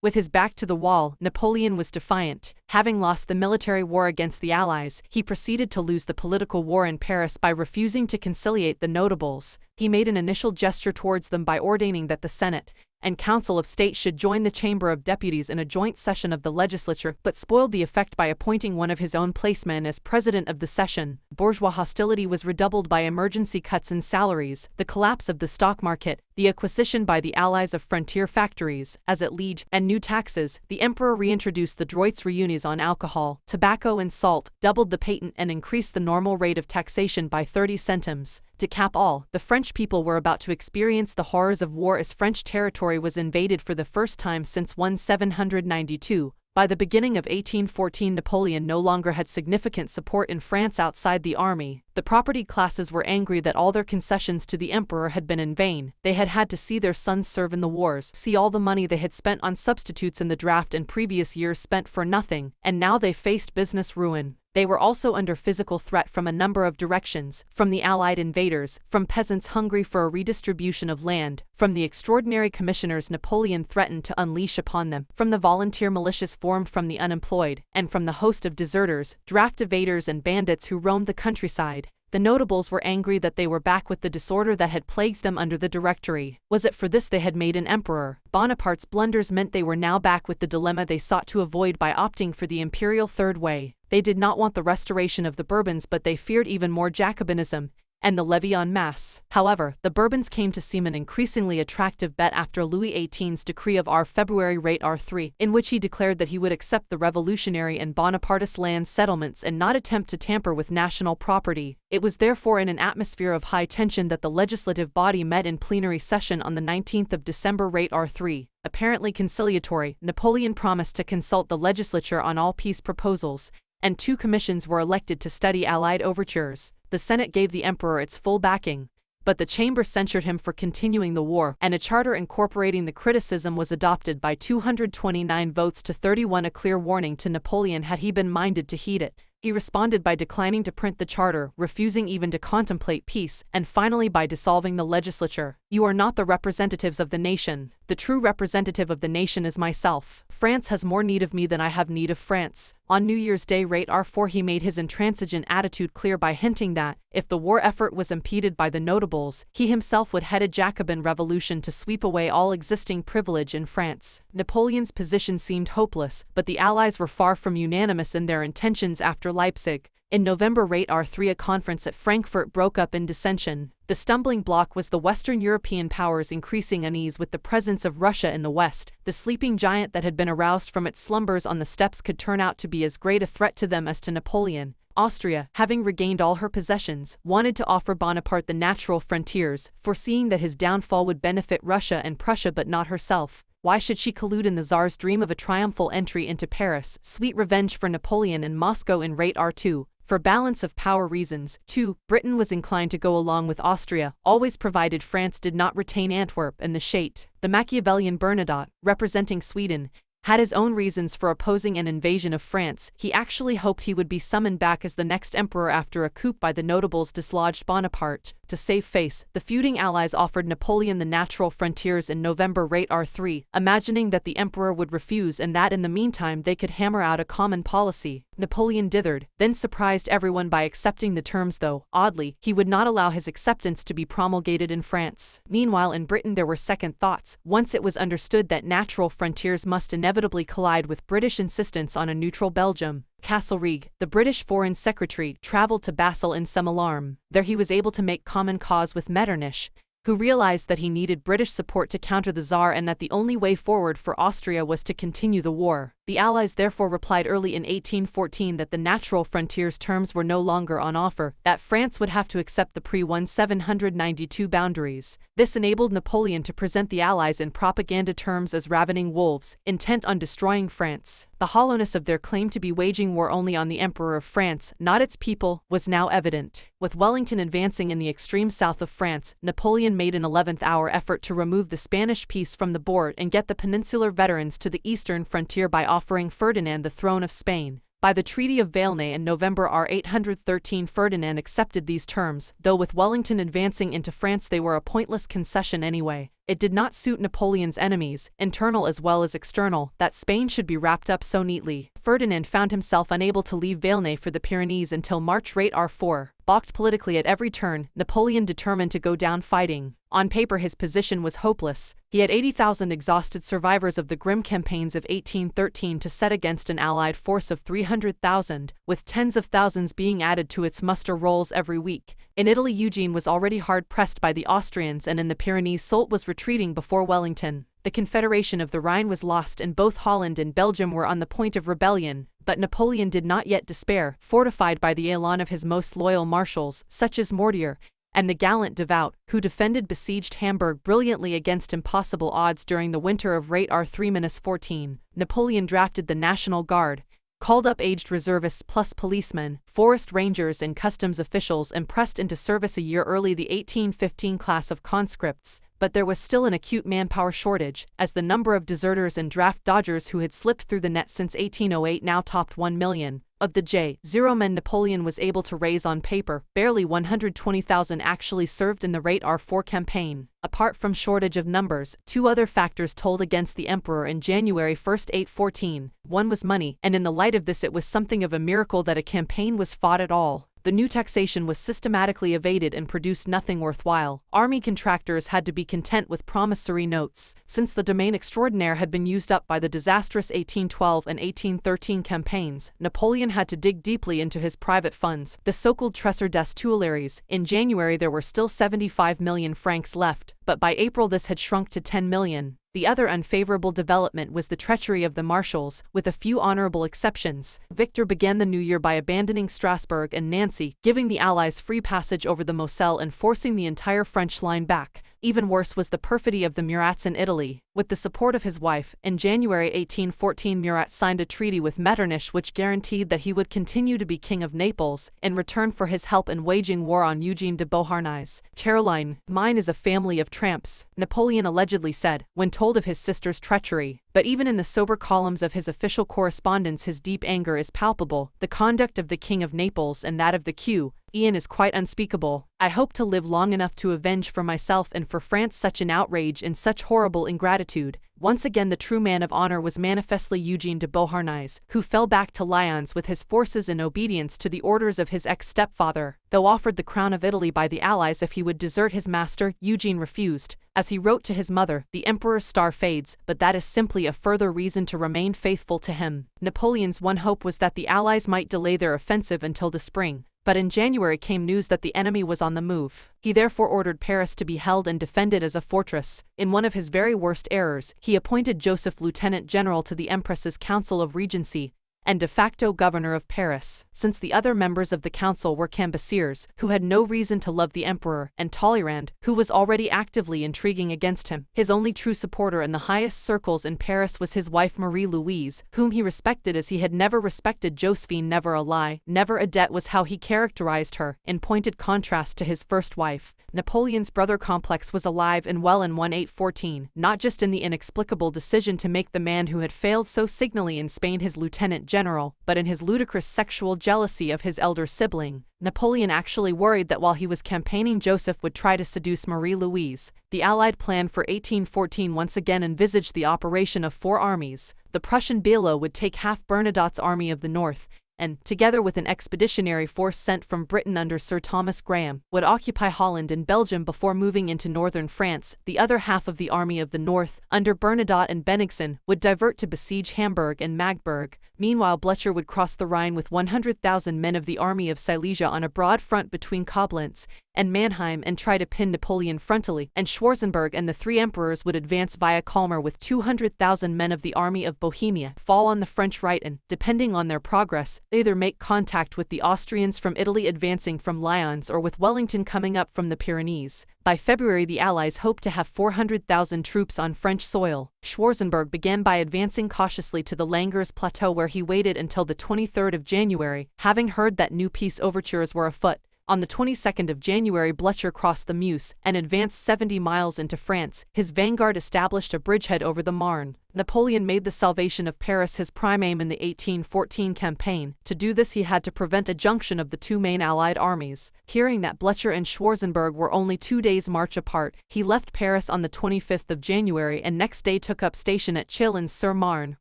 With his back to the wall, Napoleon was defiant. Having lost the military war against the Allies, he proceeded to lose the political war in Paris by refusing to conciliate the notables. He made an initial gesture towards them by ordaining that the Senate and Council of State should join the Chamber of Deputies in a joint session of the legislature, but spoiled the effect by appointing one of his own placemen as president of the session. Bourgeois hostility was redoubled by emergency cuts in salaries, the collapse of the stock market, the acquisition by the Allies of frontier factories, as at Liege, and new taxes. The emperor reintroduced the droits réunis on alcohol, tobacco and salt, doubled the patent and increased the normal rate of taxation by 30 centimes. To cap all, the French people were about to experience the horrors of war as French territory was invaded for the first time since 1792. By the beginning of 1814, Napoleon no longer had significant support in France outside the army. The property classes were angry that all their concessions to the emperor had been in vain. They had had to see their sons serve in the wars, see all the money they had spent on substitutes in the draft and previous years spent for nothing, and now they faced business ruin. They were also under physical threat from a number of directions, from the Allied invaders, from peasants hungry for a redistribution of land, from the extraordinary commissioners Napoleon threatened to unleash upon them, from the volunteer militias formed from the unemployed, and from the host of deserters, draft evaders and bandits who roamed the countryside. The notables were angry that they were back with the disorder that had plagued them under the Directory. Was it for this they had made an emperor? Bonaparte's blunders meant they were now back with the dilemma they sought to avoid by opting for the imperial third way. They did not want the restoration of the Bourbons, but they feared even more Jacobinism and the levy en masse. However, the Bourbons came to seem an increasingly attractive bet after Louis XVIII's decree of February R3, in which he declared that he would accept the revolutionary and Bonapartist land settlements and not attempt to tamper with national property. It was therefore in an atmosphere of high tension that the legislative body met in plenary session on the 19th of December R3. Apparently conciliatory, Napoleon promised to consult the legislature on all peace proposals, and 2 commissions were elected to study Allied overtures. The Senate gave the emperor its full backing, but the chamber censured him for continuing the war, and a charter incorporating the criticism was adopted by 229 votes to 31, a clear warning to Napoleon had he been minded to heed it. He responded by declining to print the charter, refusing even to contemplate peace, and finally by dissolving the legislature. You are not the representatives of the nation. The true representative of the nation is myself. France has more need of me than I have need of France. On New Year's Day R4 he made his intransigent attitude clear by hinting that, if the war effort was impeded by the notables, he himself would head a Jacobin revolution to sweep away all existing privilege in France. Napoleon's position seemed hopeless, but the Allies were far from unanimous in their intentions after Leipzig. In November R3 a conference at Frankfurt broke up in dissension. The stumbling block was the Western European powers increasing unease with the presence of Russia in the West. The sleeping giant that had been aroused from its slumbers on the steppes could turn out to be as great a threat to them as to Napoleon. Austria, having regained all her possessions, wanted to offer Bonaparte the natural frontiers, foreseeing that his downfall would benefit Russia and Prussia but not herself. Why should she collude in the Tsar's dream of a triumphal entry into Paris? Sweet revenge for Napoleon and Moscow in R2. For balance of power reasons, too, Britain was inclined to go along with Austria, always provided France did not retain Antwerp and the Scheldt. The Machiavellian Bernadotte, representing Sweden, had his own reasons for opposing an invasion of France. He actually hoped he would be summoned back as the next emperor after a coup by the notables dislodged Bonaparte. To save face, the feuding allies offered Napoleon the natural frontiers in November R3, imagining that the emperor would refuse and that in the meantime they could hammer out a common policy. Napoleon dithered, then surprised everyone by accepting the terms, though, oddly, he would not allow his acceptance to be promulgated in France. Meanwhile in Britain there were second thoughts, once it was understood that natural frontiers must inevitably collide with British insistence on a neutral Belgium. Castlereagh, the British Foreign Secretary, travelled to Basel in some alarm. There he was able to make common cause with Metternich, who realized that he needed British support to counter the Tsar and that the only way forward for Austria was to continue the war. The Allies therefore replied early in 1814 that the natural frontiers terms were no longer on offer, that France would have to accept the pre-1792 boundaries. This enabled Napoleon to present the Allies in propaganda terms as ravening wolves, intent on destroying France. The hollowness of their claim to be waging war only on the Emperor of France, not its people, was now evident. With Wellington advancing in the extreme south of France, Napoleon made an 11th-hour effort to remove the Spanish peace from the board and get the peninsular veterans to the eastern frontier by offering Ferdinand the throne of Spain. By the Treaty of Valnay in November R813 Ferdinand accepted these terms, though with Wellington advancing into France they were a pointless concession anyway. It did not suit Napoleon's enemies, internal as well as external, that Spain should be wrapped up so neatly. Ferdinand found himself unable to leave Valnay for the Pyrenees until March R4. Balked politically at every turn, Napoleon determined to go down fighting. On paper his position was hopeless. He had 80,000 exhausted survivors of the grim campaigns of 1813 to set against an allied force of 300,000, with tens of thousands being added to its muster rolls every week. In Italy Eugene was already hard-pressed by the Austrians, and in the Pyrenees Soult was retreating before Wellington. The Confederation of the Rhine was lost and both Holland and Belgium were on the point of rebellion, but Napoleon did not yet despair, fortified by the élan of his most loyal marshals, such as Mortier, and the gallant Devout, who defended besieged Hamburg brilliantly against impossible odds during the winter of R3-14. Napoleon drafted the National Guard, called up aged reservists plus policemen, forest rangers and customs officials and pressed into service a year early the 1815 class of conscripts, but there was still an acute manpower shortage, as the number of deserters and draft dodgers who had slipped through the net since 1808 now topped 1 million. Of the J-0 men Napoleon was able to raise on paper, barely 120,000 actually served in the R4 campaign. Apart from shortage of numbers, two other factors told against the emperor in January 1, 1814. One was money, and in the light of this it was something of a miracle that a campaign was fought at all. The new taxation was systematically evaded and produced nothing worthwhile. Army contractors had to be content with promissory notes. Since the domaine extraordinaire had been used up by the disastrous 1812 and 1813 campaigns, Napoleon had to dig deeply into his private funds, the so-called Trésor des Tuileries. In January there were still 75 million francs left, but by April this had shrunk to 10 million. The other unfavorable development was the treachery of the marshals, with a few honorable exceptions. Victor began the new year by abandoning Strasbourg and Nancy, giving the Allies free passage over the Moselle and forcing the entire French line back. Even worse was the perfidy of the Murats in Italy. With the support of his wife, in January 1814 Murat signed a treaty with Metternich which guaranteed that he would continue to be King of Naples, in return for his help in waging war on Eugene de Beauharnais. Caroline, mine is a family of tramps, Napoleon allegedly said, when told of his sister's treachery. But even in the sober columns of his official correspondence his deep anger is palpable. The conduct of the King of Naples and that of the Q.Ian is quite unspeakable. I hope to live long enough to avenge for myself and for France such an outrage and such horrible ingratitude. Once again the true man of honor was manifestly Eugene de Beauharnais, who fell back to Lyons with his forces in obedience to the orders of his ex-stepfather. Though offered the crown of Italy by the Allies if he would desert his master, Eugene refused. As he wrote to his mother, the emperor's star fades, but that is simply a further reason to remain faithful to him. Napoleon's one hope was that the Allies might delay their offensive until the spring. But in January came news that the enemy was on the move. He therefore ordered Paris to be held and defended as a fortress. In one of his very worst errors, he appointed Joseph lieutenant general to the Empress's Council of Regency, and de facto governor of Paris, since the other members of the council were Cambaceres, who had no reason to love the emperor, and Talleyrand, who was already actively intriguing against him. His only true supporter in the highest circles in Paris was his wife Marie-Louise, whom he respected as he had never respected Josephine. Never a lie, never a debt was how he characterized her, in pointed contrast to his first wife. Napoleon's brother complex was alive and well in 1814, not just in the inexplicable decision to make the man who had failed so signally in Spain his lieutenant general, but in his ludicrous sexual jealousy of his elder sibling. Napoleon actually worried that while he was campaigning Joseph would try to seduce Marie-Louise. The Allied plan for 1814 once again envisaged the operation of 4 armies. The Prussian Beilo would take half Bernadotte's army of the north, and, together with an expeditionary force sent from Britain under Sir Thomas Graham, would occupy Holland and Belgium before moving into northern France. The other half of the Army of the North, under Bernadotte and Bennigsen, would divert to besiege Hamburg and Magdeburg. Meanwhile Blücher would cross the Rhine with 100,000 men of the Army of Silesia on a broad front between Koblenz and Mannheim and try to pin Napoleon frontally, and Schwarzenberg and the 3 emperors would advance via Kalmar with 200,000 men of the Army of Bohemia, fall on the French right and, depending on their progress, either make contact with the Austrians from Italy advancing from Lyons or with Wellington coming up from the Pyrenees. By February the Allies hoped to have 400,000 troops on French soil. Schwarzenberg began by advancing cautiously to the Langres Plateau where he waited until the 23rd of January, having heard that new peace overtures were afoot. On the 22nd of January Blücher crossed the Meuse and advanced 70 miles into France. His vanguard established a bridgehead over the Marne. Napoleon made the salvation of Paris his prime aim in the 1814 campaign. To do this he had to prevent a junction of the two main Allied armies. Hearing that Blücher and Schwarzenberg were only 2 days' march apart, he left Paris on the 25th of January and next day took up station at Chalons-sur-Marne,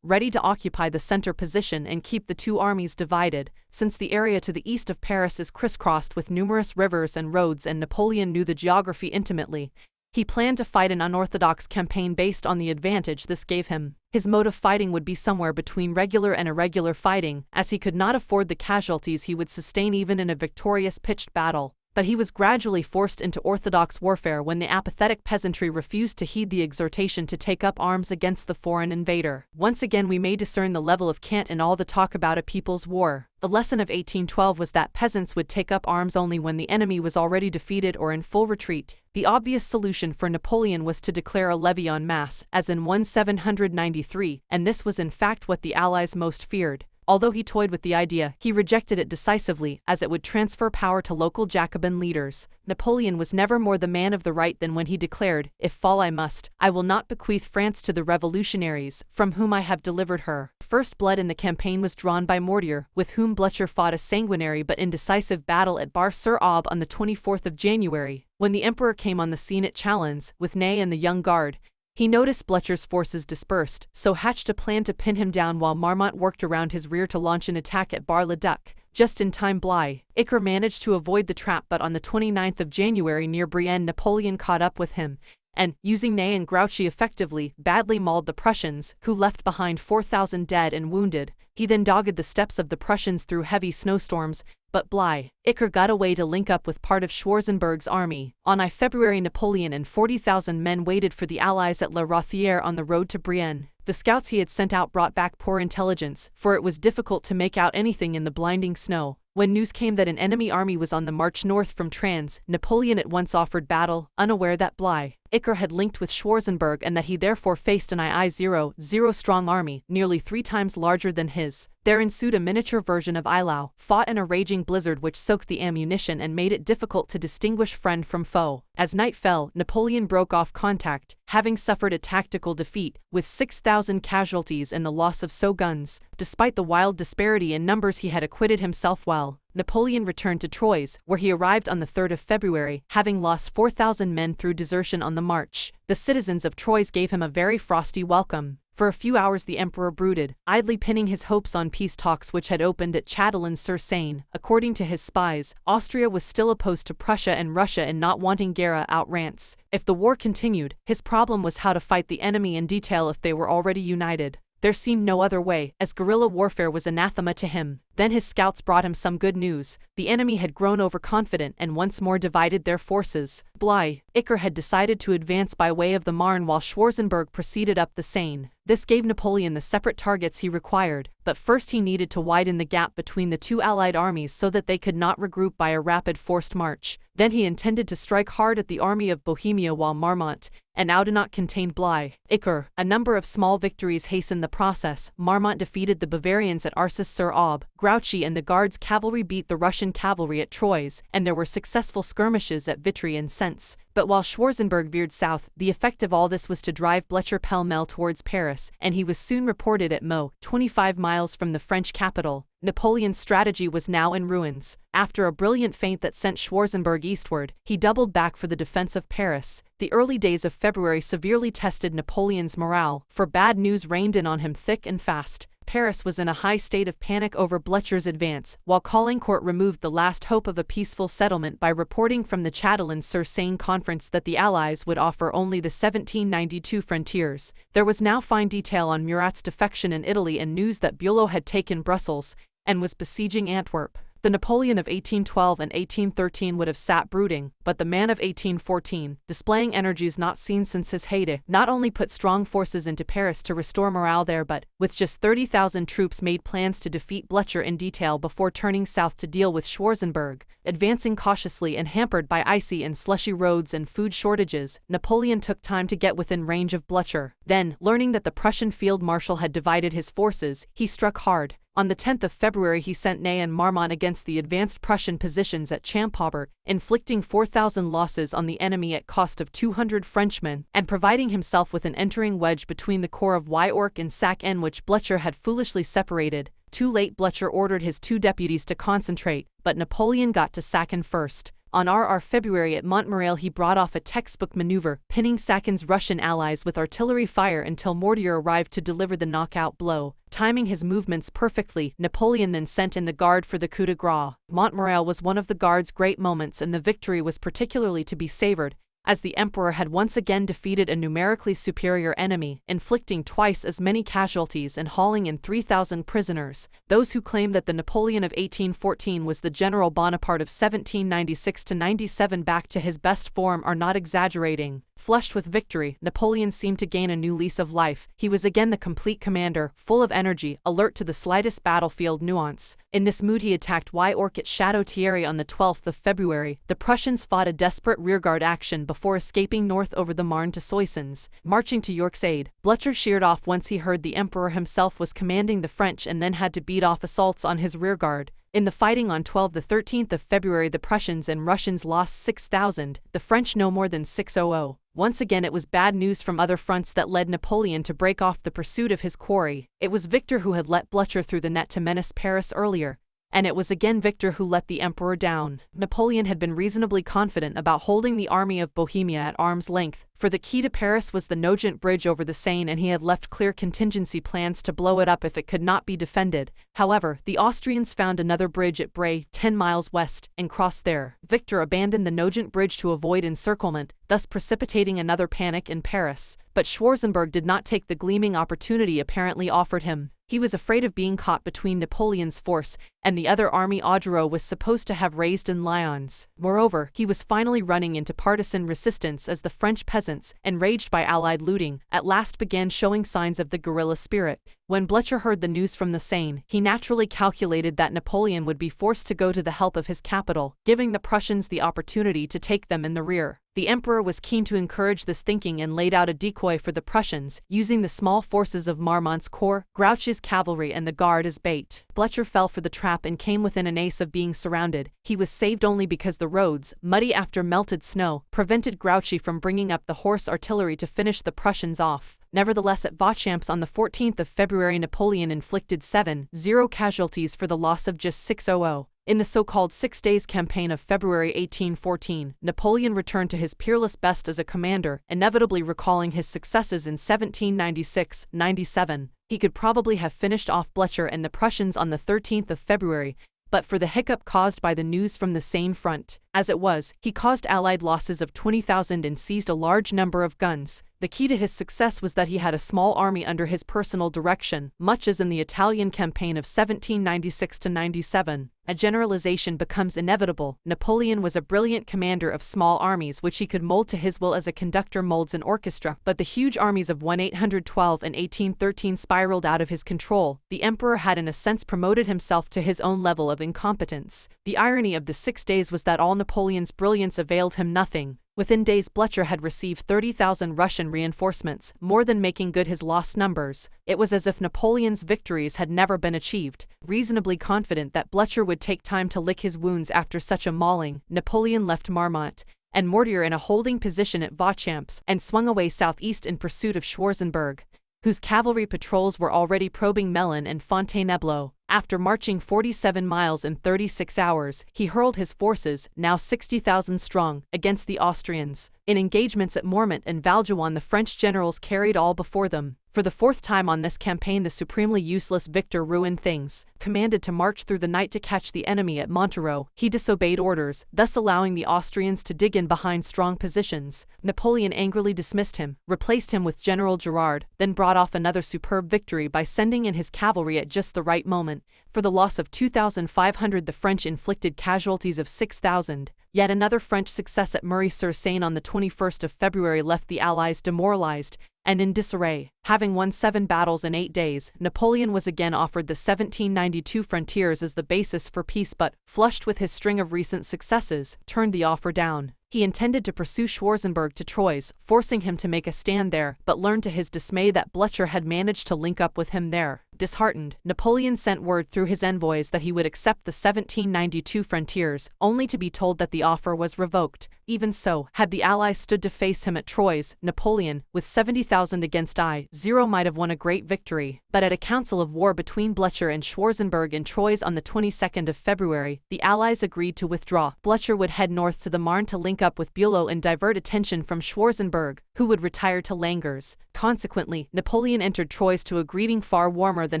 ready to occupy the center position and keep the two armies divided, since the area to the east of Paris is crisscrossed with numerous rivers and roads and Napoleon knew the geography intimately. He planned to fight an unorthodox campaign based on the advantage this gave him. His mode of fighting would be somewhere between regular and irregular fighting, as he could not afford the casualties he would sustain even in a victorious pitched battle. But he was gradually forced into orthodox warfare when the apathetic peasantry refused to heed the exhortation to take up arms against the foreign invader. Once again we may discern the level of cant in all the talk about a people's war. The lesson of 1812 was that peasants would take up arms only when the enemy was already defeated or in full retreat. The obvious solution for Napoleon was to declare a levy en masse, as in 1793, and this was in fact what the Allies most feared. Although he toyed with the idea, he rejected it decisively, as it would transfer power to local Jacobin leaders. Napoleon was never more the man of the right than when he declared, "If fall I must, I will not bequeath France to the revolutionaries, from whom I have delivered her." First blood in the campaign was drawn by Mortier, with whom Blücher fought a sanguinary but indecisive battle at Bar-sur-Aube on the 24th of January. When the emperor came on the scene at Chalons, with Ney and the young guard, he noticed Blücher's forces dispersed, so hatched a plan to pin him down while Marmont worked around his rear to launch an attack at Bar-le-Duc. Just in time Blücher managed to avoid the trap, but on the 29th of January near Brienne Napoleon caught up with him, and, using Ney and Grouchy effectively, badly mauled the Prussians, who left behind 4,000 dead and wounded. He then dogged the steps of the Prussians through heavy snowstorms, but Blücher got away to link up with part of Schwarzenberg's army. On February Napoleon and 40,000 men waited for the Allies at La Rothière on the road to Brienne. The scouts he had sent out brought back poor intelligence, for it was difficult to make out anything in the blinding snow. When news came that an enemy army was on the march north from Trans, Napoleon at once offered battle, unaware that Blücher had linked with Schwarzenberg and that he therefore faced an II-0 strong army, nearly 3 times larger than his. There ensued a miniature version of Eylau, fought in a raging blizzard which soaked the ammunition and made it difficult to distinguish friend from foe. As night fell, Napoleon broke off contact, having suffered a tactical defeat, with 6,000 casualties and the loss of guns. Despite the wild disparity in numbers he had acquitted himself well. Napoleon returned to Troyes, where he arrived on the 3rd of February, having lost 4,000 men through desertion on the march. The citizens of Troyes gave him a very frosty welcome. For a few hours the emperor brooded, idly pinning his hopes on peace talks which had opened at Chatillon-sur-Seine. According to his spies, Austria was still opposed to Prussia and Russia in not wanting guerra outrance. If the war continued, his problem was how to fight the enemy in detail if they were already united. There seemed no other way, as guerrilla warfare was anathema to him. Then his scouts brought him some good news. The enemy had grown overconfident and once more divided their forces. Blücher had decided to advance by way of the Marne while Schwarzenberg proceeded up the Seine. This gave Napoleon the separate targets he required, but first he needed to widen the gap between the two Allied armies so that they could not regroup by a rapid forced march. Then he intended to strike hard at the army of Bohemia while Marmont and Oudenaarde contained Blücher. A number of small victories hastened the process. Marmont defeated the Bavarians at Arcis-sur-Aube. Grouchy and the Guards' cavalry beat the Russian cavalry at Troyes, and there were successful skirmishes at Vitry and Sens. But while Schwarzenberg veered south, the effect of all this was to drive Blücher pell-mell towards Paris, and he was soon reported at Meaux, 25 miles from the French capital. Napoleon's strategy was now in ruins. After a brilliant feint that sent Schwarzenberg eastward, he doubled back for the defense of Paris. The early days of February severely tested Napoleon's morale, for bad news rained in on him thick and fast. Paris was in a high state of panic over Blücher's advance, while Caulaincourt removed the last hope of a peaceful settlement by reporting from the Chatillon-sur-Seine conference that the Allies would offer only the 1792 frontiers. There was now fine detail on Murat's defection in Italy and news that Bülow had taken Brussels and was besieging Antwerp. The Napoleon of 1812 and 1813 would have sat brooding, but the man of 1814, displaying energies not seen since his heyday, not only put strong forces into Paris to restore morale there but, with just 30,000 troops, made plans to defeat Blücher in detail before turning south to deal with Schwarzenberg. Advancing cautiously and hampered by icy and slushy roads and food shortages, Napoleon took time to get within range of Blücher. Then, learning that the Prussian field marshal had divided his forces, he struck hard. On the 10th of February he sent Ney and Marmont against the advanced Prussian positions at Champaubert, inflicting 4,000 losses on the enemy at cost of 200 Frenchmen, and providing himself with an entering wedge between the corps of Weyrauch and Sac-En which Blücher had foolishly separated. Too late, Blücher ordered his 2 deputies to concentrate, but Napoleon got to Sac-En first. On February at Montmirail he brought off a textbook maneuver, pinning Sac-En's Russian allies with artillery fire until Mortier arrived to deliver the knockout blow. Timing his movements perfectly, Napoleon then sent in the Guard for the coup de grace. Montmirail was one of the Guard's great moments, and the victory was particularly to be savored, as the emperor had once again defeated a numerically superior enemy, inflicting twice as many casualties and hauling in 3,000 prisoners. Those who claim that the Napoleon of 1814 was the General Bonaparte of 1796–97 back to his best form are not exaggerating. Flushed with victory, Napoleon seemed to gain a new lease of life. He was again the complete commander, full of energy, alert to the slightest battlefield nuance. In this mood he attacked Weyrauch at Château-Thierry on the 12th of February. The Prussians fought a desperate rearguard action before escaping north over the Marne to Soissons. Marching to York's aid, Blücher sheered off once he heard the emperor himself was commanding the French and then had to beat off assaults on his rearguard. In the fighting on 13th of February the Prussians and Russians lost 6,000, the French no more than 600. Once again it was bad news from other fronts that led Napoleon to break off the pursuit of his quarry. It was Victor who had let Blücher through the net to menace Paris earlier, and it was again Victor who let the emperor down. Napoleon had been reasonably confident about holding the army of Bohemia at arm's length, for the key to Paris was the Nogent Bridge over the Seine, and he had left clear contingency plans to blow it up if it could not be defended. However, the Austrians found another bridge at Bray, 10 miles west, and crossed there. Victor abandoned the Nogent Bridge to avoid encirclement, thus precipitating another panic in Paris. But Schwarzenberg did not take the gleaming opportunity apparently offered him. He was afraid of being caught between Napoleon's force and the other army Augereau was supposed to have raised in Lyons. Moreover, he was finally running into partisan resistance as the French peasants, enraged by Allied looting, at last began showing signs of the guerrilla spirit. When Blücher heard the news from the Seine, he naturally calculated that Napoleon would be forced to go to the help of his capital, giving the Prussians the opportunity to take them in the rear. The emperor was keen to encourage this thinking and laid out a decoy for the Prussians, using the small forces of Marmont's corps, Grouchy's cavalry and the Guard as bait. Blücher fell for the trap and came within an ace of being surrounded. He was saved only because the roads, muddy after melted snow, prevented Grouchy from bringing up the horse artillery to finish the Prussians off. Nevertheless, at Vauchamps on the 14th of February Napoleon inflicted 7-0 casualties for the loss of just 600. In the so-called 6 Days Campaign of February 1814, Napoleon returned to his peerless best as a commander, inevitably recalling his successes in 1796–97. He could probably have finished off Blücher and the Prussians on the 13th of February, but for the hiccup caused by the news from the Seine front. As it was, he caused Allied losses of 20,000 and seized a large number of guns. The key to his success was that he had a small army under his personal direction, much as in the Italian campaign of 1796–97. A generalization becomes inevitable. Napoleon was a brilliant commander of small armies which he could mold to his will as a conductor molds an orchestra, but the huge armies of 1812 and 1813 spiraled out of his control. The emperor had in a sense promoted himself to his own level of incompetence. The irony of the 6 days was that all Napoleon's brilliance availed him nothing. Within days Blücher had received 30,000 Russian reinforcements, more than making good his lost numbers. It was as if Napoleon's victories had never been achieved. Reasonably confident that Blücher would take time to lick his wounds after such a mauling, Napoleon left Marmont and Mortier in a holding position at Vauchamps and swung away southeast in pursuit of Schwarzenberg, whose cavalry patrols were already probing Melun and Fontainebleau. After marching 47 miles in 36 hours, he hurled his forces, now 60,000 strong, against the Austrians. In engagements at Mormont and Valjean the French generals carried all before them. For the 4th time on this campaign the supremely useless Victor ruined things. Commanded to march through the night to catch the enemy at Montereau, he disobeyed orders, thus allowing the Austrians to dig in behind strong positions. Napoleon angrily dismissed him, replaced him with General Gerard, then brought off another superb victory by sending in his cavalry at just the right moment. For the loss of 2,500 the French inflicted casualties of 6,000. Yet another French success at Murray-sur-Seine on the 21st of February left the Allies demoralized and in disarray. Having won 7 battles in 8 days, Napoleon was again offered the 1792 frontiers as the basis for peace but, flushed with his string of recent successes, turned the offer down. He intended to pursue Schwarzenberg to Troyes, forcing him to make a stand there, but learned to his dismay that Blücher had managed to link up with him there. Disheartened, Napoleon sent word through his envoys that he would accept the 1792 frontiers, only to be told that the offer was revoked. Even so, had the Allies stood to face him at Troyes, Napoleon, with 70,000 against 0, might have won a great victory. But at a council of war between Blücher and Schwarzenberg in Troyes on the 22nd of February, the Allies agreed to withdraw. Blücher would head north to the Marne to link up with Bülow and divert attention from Schwarzenberg, who would retire to Langres. Consequently, Napoleon entered Troyes to a greeting far warmer than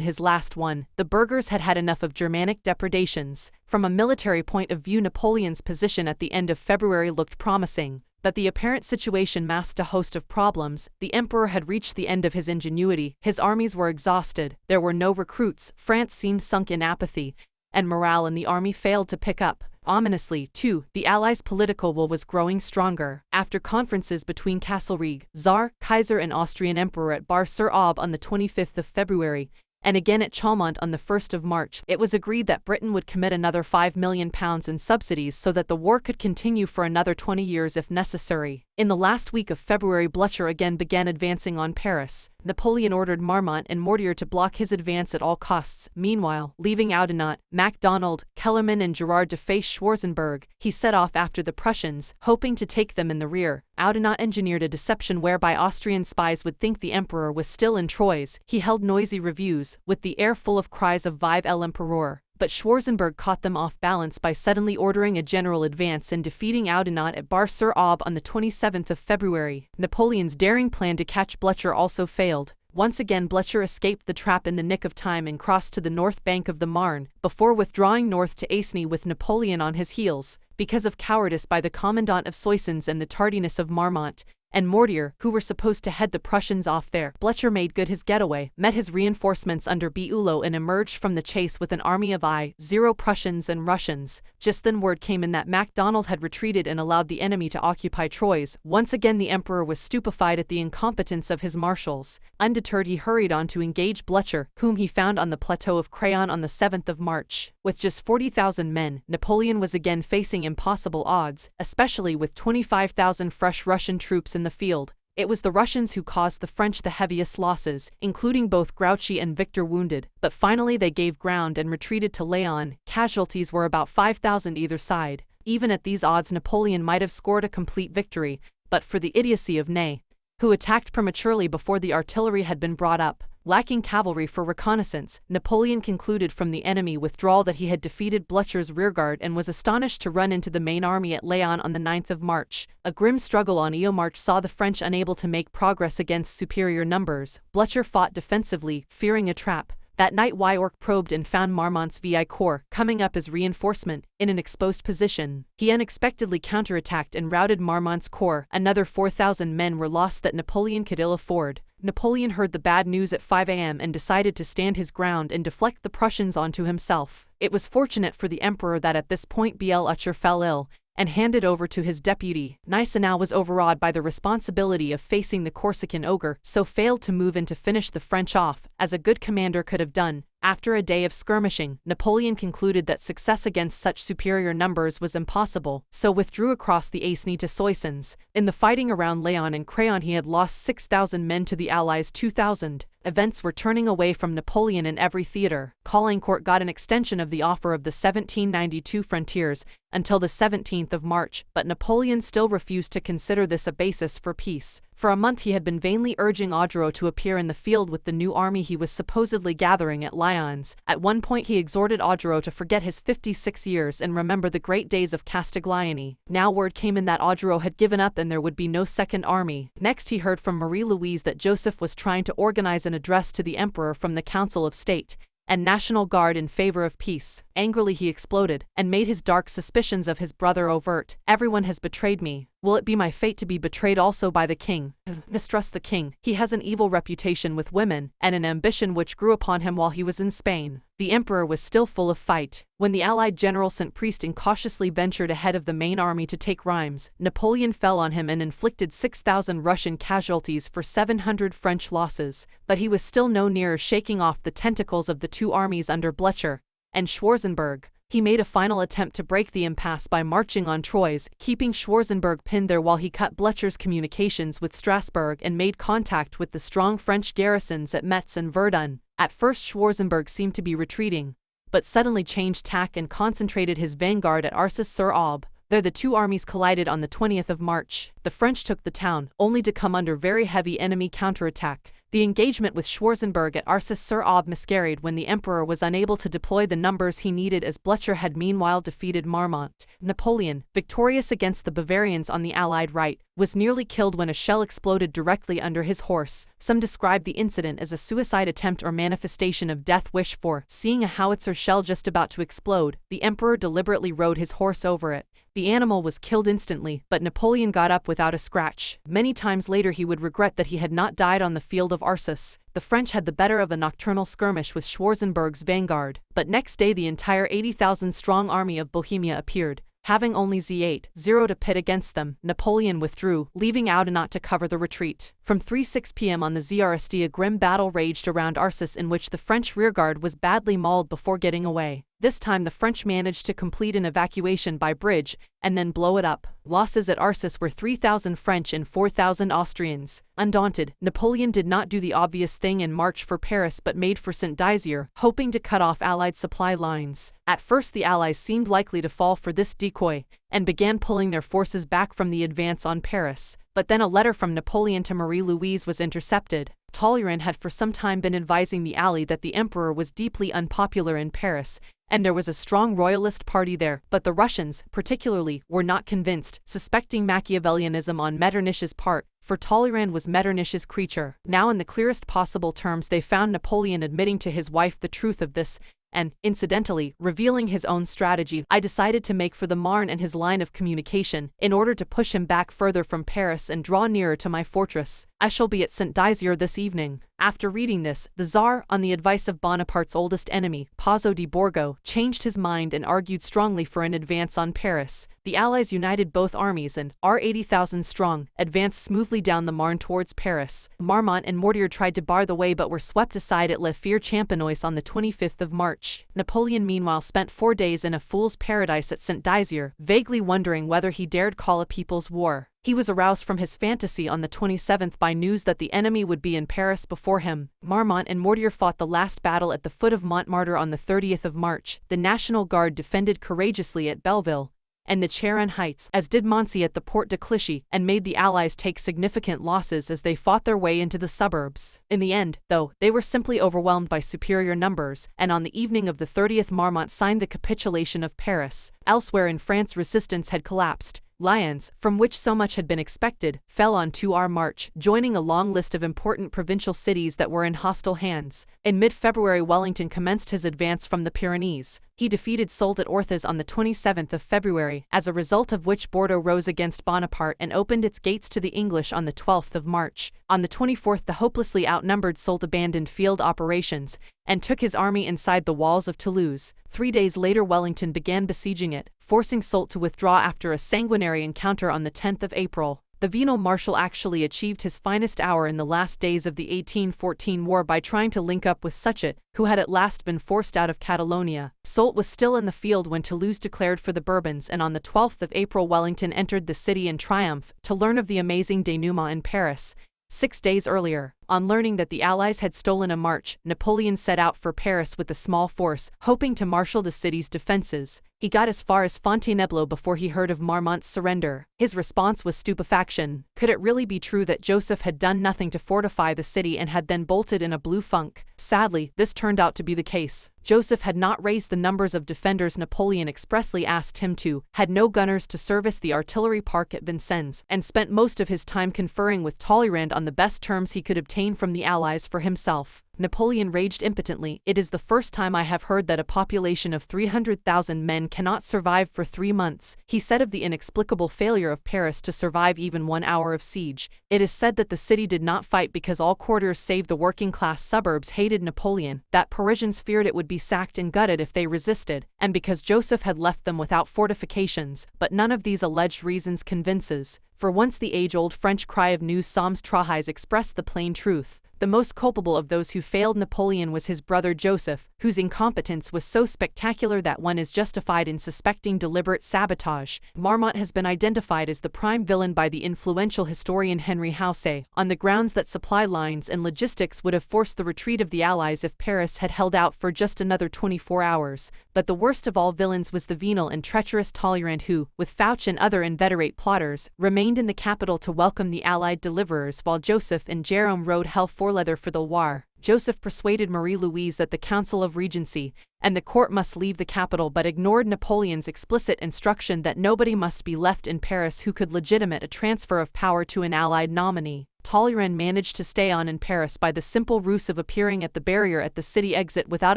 his last one. The burghers had had enough of Germanic depredations. From a military point of view, Napoleon's position at the end of February looked promising. But the apparent situation masked a host of problems. The emperor had reached the end of his ingenuity, his armies were exhausted, there were no recruits, France seemed sunk in apathy, and morale in the army failed to pick up. Ominously, too, the Allies' political will was growing stronger. After conferences between Castlereagh, Tsar, Kaiser and Austrian Emperor at Bar-sur-Aube on the 25th of February, and again at Chaumont on the 1st of March, it was agreed that Britain would commit another £5 million in subsidies so that the war could continue for another 20 years if necessary. In the last week of February, Blücher again began advancing on Paris. Napoleon ordered Marmont and Mortier to block his advance at all costs. Meanwhile, leaving Oudinot, MacDonald, Kellerman and Gerard to face Schwarzenberg, he set off after the Prussians, hoping to take them in the rear. Oudinot engineered a deception whereby Austrian spies would think the emperor was still in Troyes. He held noisy reviews, with the air full of cries of Vive l'Empereur. But Schwarzenberg caught them off balance by suddenly ordering a general advance and defeating Oudinot at Bar-sur-Aube on the 27th of February. Napoleon's daring plan to catch Blücher also failed. Once again, Blücher escaped the trap in the nick of time and crossed to the north bank of the Marne, before withdrawing north to Aisne with Napoleon on his heels. Because of cowardice by the commandant of Soissons and the tardiness of Marmont and Mortier, who were supposed to head the Prussians off there, Blücher made good his getaway, met his reinforcements under Bülow and emerged from the chase with an army of 0 Prussians and Russians. Just then word came in that MacDonald had retreated and allowed the enemy to occupy Troyes. Once again the emperor was stupefied at the incompetence of his marshals. Undeterred, he hurried on to engage Blücher, whom he found on the plateau of Craon on the 7th of March. With just 40,000 men, Napoleon was again facing impossible odds, especially with 25,000 fresh Russian troops in the field. It was the Russians who caused the French the heaviest losses, including both Grouchy and Victor wounded, but finally they gave ground and retreated to Laon. Casualties were about 5,000 either side. Even at these odds, Napoleon might have scored a complete victory, but for the idiocy of Ney, who attacked prematurely before the artillery had been brought up. Lacking cavalry for reconnaissance, Napoleon concluded from the enemy withdrawal that he had defeated Blücher's rearguard and was astonished to run into the main army at Laon on the 9th of March. A grim struggle on Io March saw the French unable to make progress against superior numbers. Blücher fought defensively, fearing a trap. That night Weyrich probed and found Marmont's VI Corps, coming up as reinforcement, in an exposed position. He unexpectedly counterattacked and routed Marmont's corps. Another 4,000 men were lost that Napoleon could ill afford. Napoleon heard the bad news at 5 a.m. and decided to stand his ground and deflect the Prussians onto himself. It was fortunate for the emperor that at this point Blücher fell ill and handed over to his deputy. Gneisenau was overawed by the responsibility of facing the Corsican ogre, so failed to move in to finish the French off, as a good commander could have done. After a day of skirmishing, Napoleon concluded that success against such superior numbers was impossible, so withdrew across the Aisne to Soissons. In the fighting around Laon and Craon he had lost 6,000 men to the Allies' 2,000. Events were turning away from Napoleon in every theater. Caulaincourt got an extension of the offer of the 1792 frontiers until the 17th of March, but Napoleon still refused to consider this a basis for peace. For a month he had been vainly urging Augereau to appear in the field with the new army he was supposedly gathering at Lyons. At one point he exhorted Augereau to forget his 56 years and remember the great days of Castiglione. Now word came in that Augereau had given up and there would be no second army. Next he heard from Marie-Louise that Joseph was trying to organize an address to the emperor from the Council of State and National Guard in favor of peace. Angrily he exploded, and made his dark suspicions of his brother overt. Everyone has betrayed me. Will it be my fate to be betrayed also by the king? Mistrust the king. He has an evil reputation with women, and an ambition which grew upon him while he was in Spain. The emperor was still full of fight. When the allied general sent Priest incautiously ventured ahead of the main army to take Reims, Napoleon fell on him and inflicted 6,000 Russian casualties for 700 French losses. But he was still no nearer shaking off the tentacles of the two armies under Blücher and Schwarzenberg. He made a final attempt to break the impasse by marching on Troyes, keeping Schwarzenberg pinned there while he cut Blücher's communications with Strasbourg and made contact with the strong French garrisons at Metz and Verdun. At first Schwarzenberg seemed to be retreating, but suddenly changed tack and concentrated his vanguard at Arcis-sur-Aube. There the two armies collided on the 20th of March. The French took the town, only to come under very heavy enemy counterattack. The engagement with Schwarzenberg at Arcis-sur-Aube miscarried when the emperor was unable to deploy the numbers he needed, as Blücher had meanwhile defeated Marmont. Napoleon, victorious against the Bavarians on the Allied right, was nearly killed when a shell exploded directly under his horse. Some describe the incident as a suicide attempt or manifestation of death wish, for, seeing a howitzer shell just about to explode, the emperor deliberately rode his horse over it. The animal was killed instantly, but Napoleon got up without a scratch. Many times later he would regret that he had not died on the field of Arcis. The French had the better of a nocturnal skirmish with Schwarzenberg's vanguard, but next day the entire 80,000-strong army of Bohemia appeared. Having only Z8-0 to pit against them, Napoleon withdrew, leaving Audenot to cover the retreat. From 3:06 p.m. on the ZRSD, a grim battle raged around Arcis, in which the French rearguard was badly mauled before getting away. This time the French managed to complete an evacuation by bridge, and then blow it up. Losses at Arcis were 3,000 French and 4,000 Austrians. Undaunted, Napoleon did not do the obvious thing and march for Paris, but made for Saint-Dizier, hoping to cut off Allied supply lines. At first the Allies seemed likely to fall for this decoy, and began pulling their forces back from the advance on Paris. But then a letter from Napoleon to Marie-Louise was intercepted. Talleyrand had for some time been advising the Allies that the emperor was deeply unpopular in Paris, and there was a strong royalist party there, but the Russians, particularly, were not convinced, suspecting Machiavellianism on Metternich's part, for Talleyrand was Metternich's creature. Now in the clearest possible terms they found Napoleon admitting to his wife the truth of this, and, incidentally, revealing his own strategy. I decided to make for the Marne and his line of communication, in order to push him back further from Paris and draw nearer to my fortress. I shall be at Saint-Dizier this evening. After reading this, the Tsar, on the advice of Bonaparte's oldest enemy, Pozzo di Borgo, changed his mind and argued strongly for an advance on Paris. The Allies united both armies and, 80,000 strong, advanced smoothly down the Marne towards Paris. Marmont and Mortier tried to bar the way but were swept aside at La Fère-Champenoise on the 25th of March. Napoleon meanwhile spent 4 days in a fool's paradise at Saint-Dizier, vaguely wondering whether he dared call a people's war. He was aroused from his fantasy on the 27th by news that the enemy would be in Paris before him. Marmont and Mortier fought the last battle at the foot of Montmartre on the 30th of March. The National Guard defended courageously at Belleville and the Cherin Heights, as did Moncey at the Porte de Clichy, and made the Allies take significant losses as they fought their way into the suburbs. In the end, though, they were simply overwhelmed by superior numbers, and on the evening of the 30th Marmont signed the capitulation of Paris. Elsewhere in France resistance had collapsed. Lyons, from which so much had been expected, fell on 2-hour march, joining a long list of important provincial cities that were in hostile hands. In mid-February Wellington commenced his advance from the Pyrenees. He defeated Soult at Orthez on the 27th of February, as a result of which Bordeaux rose against Bonaparte and opened its gates to the English on the 12th of March. On the 24th the hopelessly outnumbered Soult abandoned field operations and took his army inside the walls of Toulouse. 3 days later Wellington began besieging it, forcing Soult to withdraw after a sanguinary encounter on the 10th of April. The venal marshal actually achieved his finest hour in the last days of the 1814 war by trying to link up with Suchet, who had at last been forced out of Catalonia. Soult was still in the field when Toulouse declared for the Bourbons, and on the 12th of April Wellington entered the city in triumph, to learn of the amazing denouement in Paris. 6 days earlier, on learning that the Allies had stolen a march, Napoleon set out for Paris with a small force, hoping to marshal the city's defenses. He got as far as Fontainebleau before he heard of Marmont's surrender. His response was stupefaction. Could it really be true that Joseph had done nothing to fortify the city and had then bolted in a blue funk? Sadly, this turned out to be the case. Joseph had not raised the numbers of defenders Napoleon expressly asked him to, had no gunners to service the artillery park at Vincennes, and spent most of his time conferring with Talleyrand on the best terms he could obtain from the Allies for himself. Napoleon raged impotently. It is the first time I have heard that a population of 300,000 men cannot survive for 3 months, he said of the inexplicable failure of Paris to survive even 1 hour of siege. It is said that the city did not fight because all quarters save the working-class suburbs hated Napoleon, that Parisians feared it would be sacked and gutted if they resisted, and because Joseph had left them without fortifications, but none of these alleged reasons convinces. For once the age-old French cry of nous sommes trahis expressed the plain truth. The most culpable of those who failed Napoleon was his brother Joseph, whose incompetence was so spectacular that one is justified in suspecting deliberate sabotage. Marmont has been identified as the prime villain by the influential historian Henry Houssaye, on the grounds that supply lines and logistics would have forced the retreat of the Allies if Paris had held out for just another 24 hours. But the worst of all villains was the venal and treacherous Talleyrand who, with Fouche and other inveterate plotters, remained in the capital to welcome the Allied deliverers while Joseph and Jérôme rode hell for leather for the Loire. Joseph persuaded Marie-Louise that the Council of Regency and the court must leave the capital but ignored Napoleon's explicit instruction that nobody must be left in Paris who could legitimate a transfer of power to an Allied nominee. Talleyrand managed to stay on in Paris by the simple ruse of appearing at the barrier at the city exit without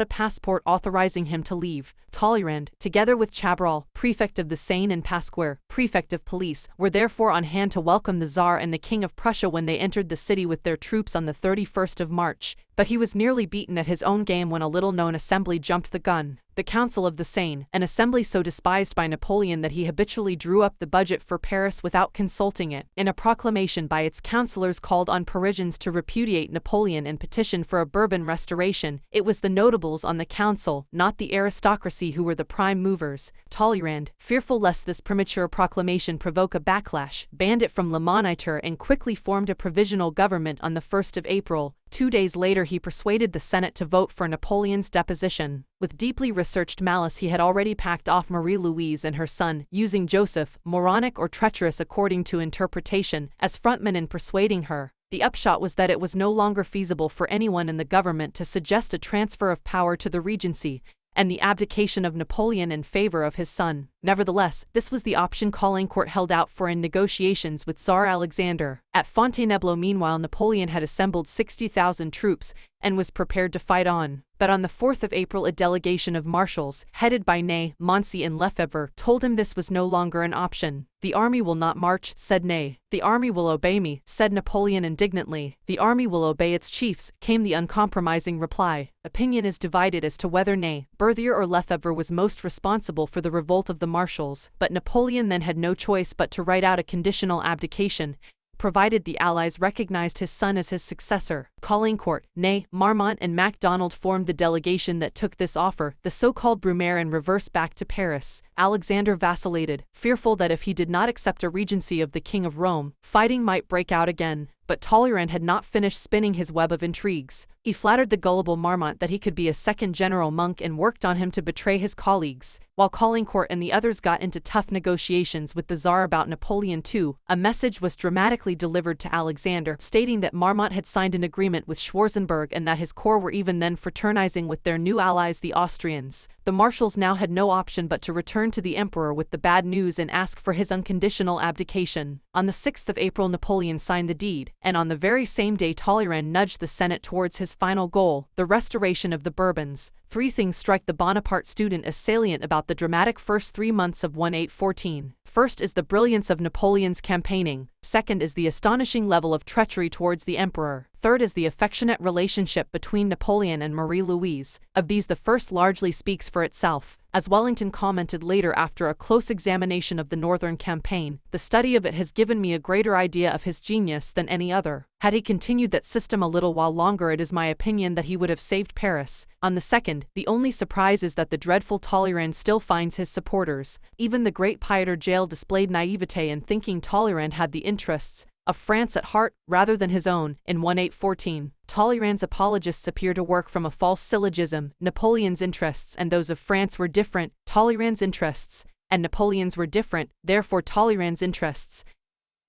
a passport authorizing him to leave. Talleyrand, together with Chabrol, prefect of the Seine, and Pasquier, prefect of police, were therefore on hand to welcome the Tsar and the King of Prussia when they entered the city with their troops on the 31st of March. But he was nearly beaten at his own game when a little-known assembly jumped the gun. The Council of the Seine, an assembly so despised by Napoleon that he habitually drew up the budget for Paris without consulting it, in a proclamation by its councillors called on Parisians to repudiate Napoleon and petition for a Bourbon restoration. It was the notables on the council, not the aristocracy, who were the prime movers. Talleyrand, fearful lest this premature proclamation provoke a backlash, banned it from Le Moniteur and quickly formed a provisional government on the 1st of April. 2 days later he persuaded the Senate to vote for Napoleon's deposition. With deeply researched malice he had already packed off Marie-Louise and her son, using Joseph, moronic or treacherous according to interpretation, as frontman in persuading her. The upshot was that it was no longer feasible for anyone in the government to suggest a transfer of power to the Regency, and the abdication of Napoleon in favor of his son. Nevertheless, this was the option Caulaincourt held out for in negotiations with Tsar Alexander. At Fontainebleau meanwhile Napoleon had assembled 60,000 troops and was prepared to fight on. But on the 4th of April a delegation of marshals, headed by Ney, Moncey and Lefebvre, told him this was no longer an option. "The army will not march," said Ney. "The army will obey me," said Napoleon indignantly. "The army will obey its chiefs," came the uncompromising reply. Opinion is divided as to whether Ney, Berthier or Lefebvre was most responsible for the revolt of the marshals, but Napoleon then had no choice but to write out a conditional abdication, provided the Allies recognized his son as his successor. Caulaincourt, Ney, Marmont and MacDonald formed the delegation that took this offer, the so-called Brumaire, and reversed back to Paris. Alexander vacillated, fearful that if he did not accept a regency of the King of Rome, fighting might break out again. But Talleyrand had not finished spinning his web of intrigues. He flattered the gullible Marmont that he could be a second General Monk and worked on him to betray his colleagues. While Caulaincourt and the others got into tough negotiations with the Tsar about Napoleon II, a message was dramatically delivered to Alexander, stating that Marmont had signed an agreement with Schwarzenberg and that his corps were even then fraternizing with their new allies the Austrians. The marshals now had no option but to return to the emperor with the bad news and ask for his unconditional abdication. On the 6th of April Napoleon signed the deed, and on the very same day Talleyrand nudged the Senate towards his final goal, the restoration of the Bourbons. 3 things strike the Bonaparte student as salient about the dramatic first 3 months of 1814. First is the brilliance of Napoleon's campaigning. Second is the astonishing level of treachery towards the emperor. Third is the affectionate relationship between Napoleon and Marie-Louise. Of these the first largely speaks for itself. As Wellington commented later after a close examination of the Northern campaign, "The study of it has given me a greater idea of his genius than any other. Had he continued that system a little while longer it is my opinion that he would have saved Paris." On the second, the only surprise is that the dreadful Talleyrand still finds his supporters. Even the great Pieter Jael displayed naivete in thinking Talleyrand had the interests of France at heart, rather than his own. In 1814, Talleyrand's apologists appear to work from a false syllogism. Napoleon's interests and those of France were different, Talleyrand's interests and Napoleon's were different, therefore Talleyrand's interests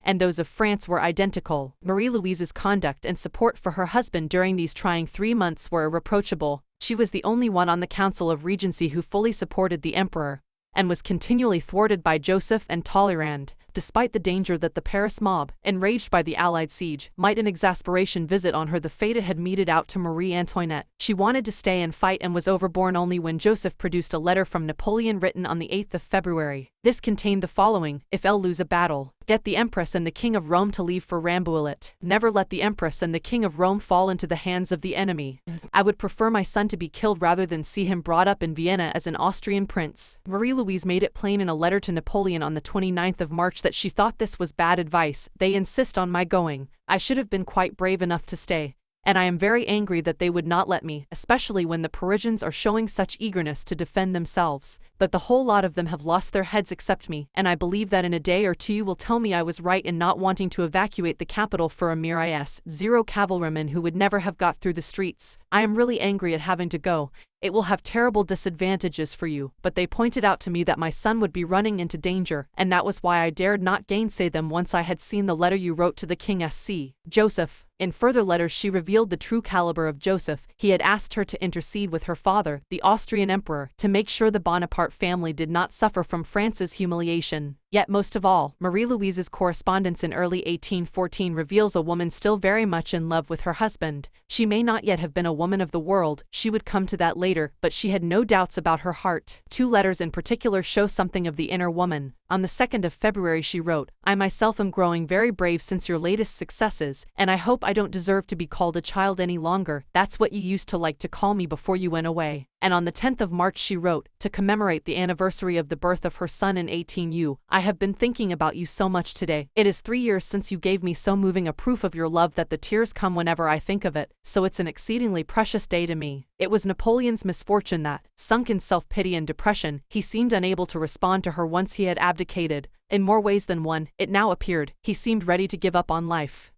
and those of France were identical. Marie-Louise's conduct and support for her husband during these trying 3 months were irreproachable. She was the only one on the Council of Regency who fully supported the emperor, and was continually thwarted by Joseph and Talleyrand. Despite the danger that the Paris mob, enraged by the Allied siege, might in exasperation visit on her, the fate it had meted out to Marie Antoinette. She wanted to stay and fight and was overborne only when Joseph produced a letter from Napoleon written on the 8th of February. This contained the following: "If I'll lose a battle, get the Empress and the King of Rome to leave for Rambouillet. Never let the Empress and the King of Rome fall into the hands of the enemy. I would prefer my son to be killed rather than see him brought up in Vienna as an Austrian prince." Marie-Louise made it plain in a letter to Napoleon on the 29th of March that she thought this was bad advice. "They insist on my going. I should have been quite brave enough to stay. and I am very angry that they would not let me, especially when the Parisians are showing such eagerness to defend themselves. But the whole lot of them have lost their heads except me, and I believe that in a day or two you will tell me I was right in not wanting to evacuate the capital for a mere IS-0 cavalryman who would never have got through the streets. I am really angry at having to go. It will have terrible disadvantages for you, but they pointed out to me that my son would be running into danger, and that was why I dared not gainsay them once I had seen the letter you wrote to the King SC. Joseph. In further letters she revealed the true caliber of Joseph. He had asked her to intercede with her father, the Austrian emperor, to make sure the Bonaparte family did not suffer from France's humiliation. Yet most of all, Marie-Louise's correspondence in early 1814 reveals a woman still very much in love with her husband. She may not yet have been a woman of the world, she would come to that later, but she had no doubts about her heart. Two letters in particular show something of the inner woman. On the 2nd of February she wrote, "I myself am growing very brave since your latest successes, and I hope I don't deserve to be called a child any longer. That's what you used to like to call me before you went away." And on the 10th of March she wrote, to commemorate the anniversary of the birth of her son in 18U, "I have been thinking about you so much today. It is 3 years since you gave me so moving a proof of your love that the tears come whenever I think of it, so it's an exceedingly precious day to me." It was Napoleon's misfortune that, sunk in self-pity and depression, he seemed unable to respond to her once he had abdicated. In more ways than one, it now appeared, he seemed ready to give up on life.